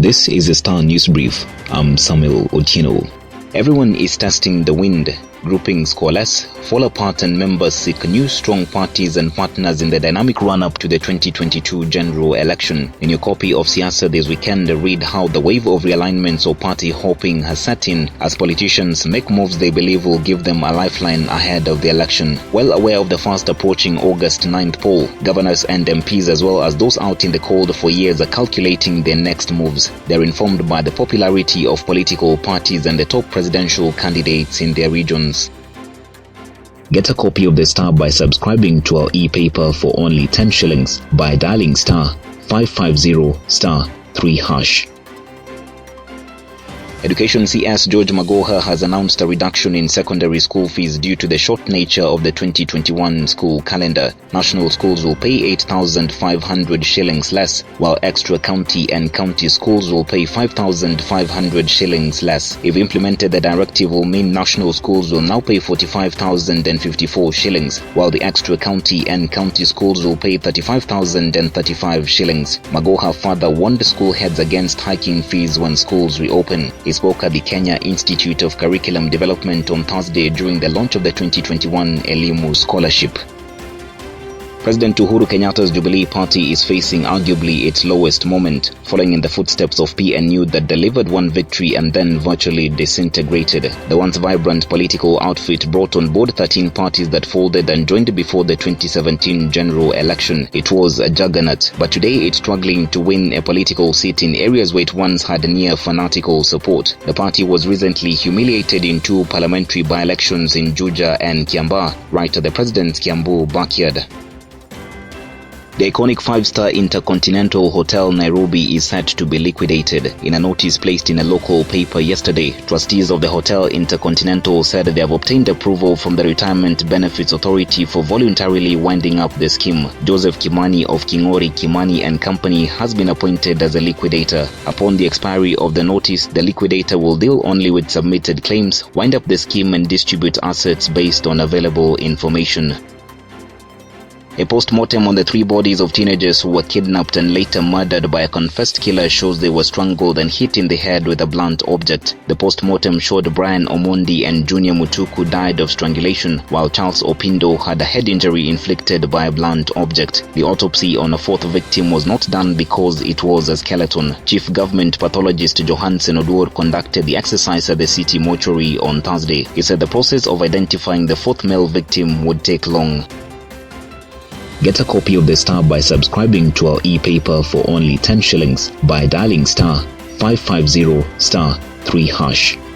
This is a Star News Brief. I'm Samuel Otieno. Everyone is testing the wind. Groupings coalesce, fall apart, and members seek new strong parties and partners in the dynamic run-up to the 2022 general election. In your copy of Siasa this weekend, read how the wave of realignments or party hopping has set in as politicians make moves they believe will give them a lifeline ahead of the election. Well aware of the fast approaching August 9th poll, governors and MPs as well as those out in the cold for years are calculating their next moves. They're informed by the popularity of political parties and the top presidential candidates in their regions. Get a copy of the Star by subscribing to our e-paper for only 10 shillings by dialing star 550 star 3#. Education CS George Magoha has announced a reduction in secondary school fees due to the short nature of the 2021 school calendar. National schools will pay 8,500 shillings less, while extra county and county schools will pay 5,500 shillings less. If implemented, the directive will mean national schools will now pay 45,054 shillings, while the extra county and county schools will pay 35,035 shillings. Magoha further warned school heads against hiking fees when schools reopen. He spoke at the Kenya Institute of Curriculum Development on Thursday during the launch of the 2021 Elimu Scholarship. President Uhuru Kenyatta's Jubilee Party is facing arguably its lowest moment, following in the footsteps of PNU that delivered one victory and then virtually disintegrated. The once vibrant political outfit brought on board 13 parties that folded and joined before the 2017 general election. It was a juggernaut, but today it's struggling to win a political seat in areas where it once had near fanatical support. The party was recently humiliated in 2 parliamentary by-elections in Juja and Kiambaa, right at the president's Kiambu backyard. The iconic 5-star Intercontinental Hotel Nairobi is set to be liquidated. In a notice placed in a local paper yesterday, trustees of the Hotel Intercontinental said they have obtained approval from the Retirement Benefits Authority for voluntarily winding up the scheme. Joseph Kimani of Kingori Kimani and Company has been appointed as a liquidator. Upon the expiry of the notice, the liquidator will deal only with submitted claims, wind up the scheme and distribute assets based on available information. A post-mortem on the 3 bodies of teenagers who were kidnapped and later murdered by a confessed killer shows they were strangled and hit in the head with a blunt object. The post-mortem showed Brian Omondi and Junior Mutuku died of strangulation, while Charles Opindo had a head injury inflicted by a blunt object. The autopsy on a 4th victim was not done because it was a skeleton. Chief Government Pathologist Johansen Oduor conducted the exercise at the city mortuary on Thursday. He said the process of identifying the 4th male victim would take long. Get a copy of the Star by subscribing to our e-paper for only 10 shillings by dialing star 550 star 3#.